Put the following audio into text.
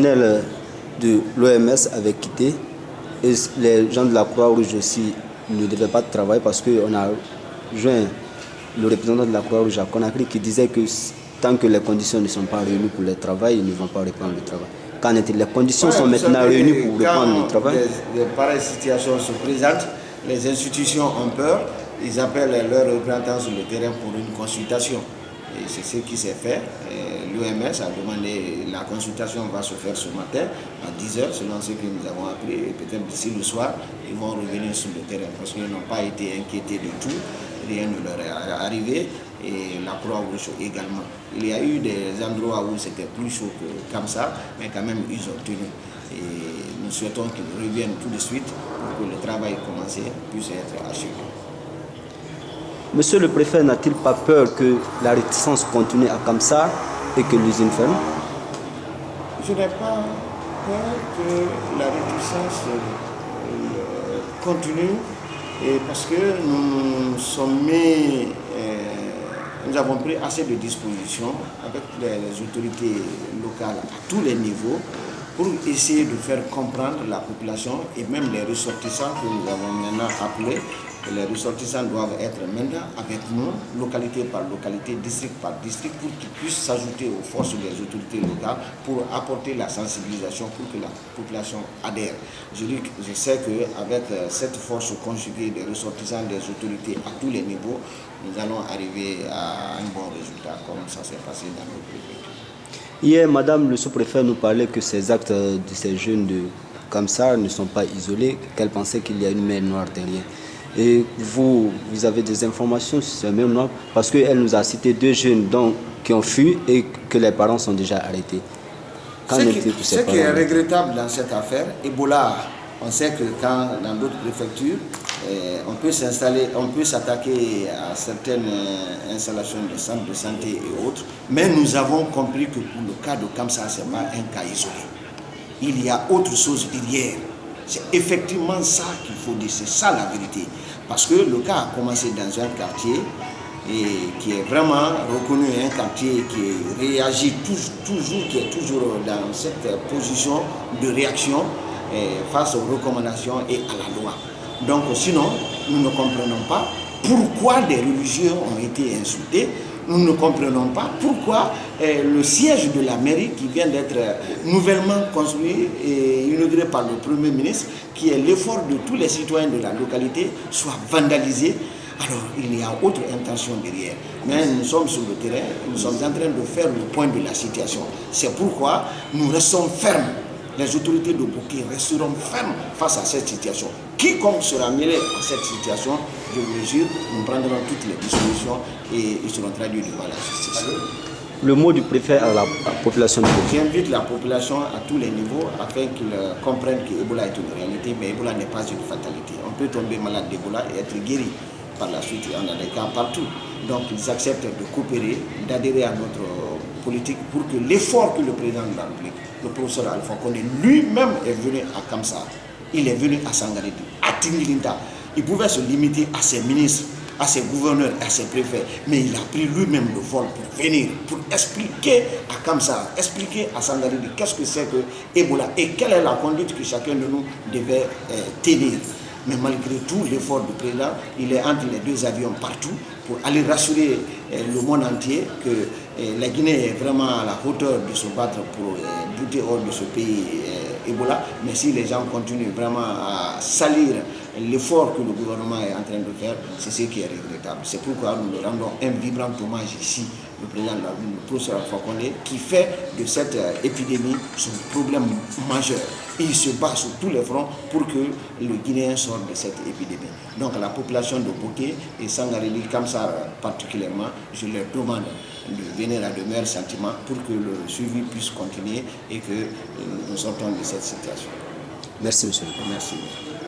personnel de l'OMS avait quitté et les gens de la Croix-Rouge aussi ne devaient pas travailler parce qu'on a joint le représentant de la Croix-Rouge à Conakry qui disait que tant que les conditions ne sont pas réunies pour le travail, ils ne vont pas reprendre le travail. Quand les conditions sont maintenant réunies pour reprendre le travail. Les pareilles situations se présentent, les institutions ont peur, ils appellent leurs représentants sur le terrain pour une consultation. Et c'est ce qui s'est fait. L'OMS a demandé, la consultation va se faire ce matin à 10h, selon ce que nous avons appris. Et peut-être d'ici le soir, ils vont revenir sur le terrain parce qu'ils n'ont pas été inquiétés du tout. Rien ne leur est arrivé. Et la Croix-Rouge également. Il y a eu des endroits où c'était plus chaud que comme ça, mais quand même ils ont tenu. Et nous souhaitons qu'ils reviennent tout de suite pour que le travail commencé puisse être achevé. Monsieur le préfet n'a-t-il pas peur que la réticence continue à Kamsar et que l'usine ferme? Je n'ai pas peur que la réticence continue et parce que nous avons pris assez de dispositions avec les autorités locales à tous les niveaux pour essayer de faire comprendre la population et même les ressortissants que nous avons maintenant appelés. Les ressortissants doivent être maintenant avec nous, localité par localité, district par district, pour qu'ils puissent s'ajouter aux forces des autorités locales pour apporter la sensibilisation pour que la population adhère. Je sais qu'avec cette force conjuguée des ressortissants, des autorités à tous les niveaux, nous allons arriver à un bon résultat, comme ça s'est passé dans nos préfectures. Hier, Madame le sous-préfet nous parlait que ces actes de ces jeunes de Kamsar ne sont pas isolés, qu'elle pensait qu'il y a une main noire derrière. Et vous avez des informations sur cette main noire parce qu'elle nous a cité 2 jeunes qui ont fui et que les parents sont déjà arrêtés. Ce qui est regrettable dans cette affaire, Ebola, on sait que dans d'autres préfectures, on peut s'attaquer à certaines installations de centres de santé et autres, mais nous avons compris que pour le cas de Kamsar, ce n'est pas un cas isolé. Il y a autre chose derrière. C'est effectivement ça qu'il faut dire, c'est ça la vérité. Parce que le cas a commencé dans un quartier qui est vraiment reconnu, un quartier qui réagit toujours, qui est toujours dans cette position de réaction face aux recommandations et à la loi. Donc sinon, nous ne comprenons pas pourquoi des religieux ont été insultés. Nous ne comprenons pas pourquoi le siège de la mairie qui vient d'être nouvellement construit et inauguré par le Premier ministre, qui est l'effort de tous les citoyens de la localité, soit vandalisé. Alors il y a autre intention derrière. Mais nous sommes sur le terrain, nous sommes en train de faire le point de la situation. C'est pourquoi nous restons fermes. Les autorités de Bouquet resteront fermes face à cette situation. Quiconque sera mêlé à cette situation, je vous le jure, nous prendrons toutes les dispositions et ils seront traduits devant la justice. Le mot du préfet à la population de Bouquet. J'invite la population à tous les niveaux afin qu'ils comprennent que Ebola est une réalité, mais Ebola n'est pas une fatalité. On peut tomber malade d'Ebola et être guéri par la suite. On a des cas partout. Donc ils acceptent de coopérer, d'adhérer à notre politique pour que l'effort que le président de la République, le professeur Alpha Condé, lui-même est venu à Kamsar, il est venu à Sangaré, à Tingilinta. Il pouvait se limiter à ses ministres, à ses gouverneurs, à ses préfets, mais il a pris lui-même le vol pour venir, pour expliquer à Kamsar, expliquer à Sangaré qu'est-ce que c'est que Ebola et quelle est la conduite que chacun de nous devait tenir. Mais malgré tout l'effort du président, il est entre les 2 avions partout pour aller rassurer le monde entier que la Guinée est vraiment à la hauteur de se battre pour buter hors de ce pays Ebola. Mais si les gens continuent vraiment à salir l'effort que le gouvernement est en train de faire, c'est ce qui est regrettable. C'est pourquoi nous le rendons un vibrant hommage ici, le président de la République, le professeur Alpha Condé, qui fait de cette épidémie son problème majeur. Et il se bat sur tous les fronts pour que le Guinéen sorte de cette épidémie. Donc la population de Bouquet et Sangaré, Kamsar particulièrement, je leur demande de venir à de meilleurs sentiments pour que le suivi puisse continuer et que nous sortons de cette situation. Merci, monsieur le président. Merci.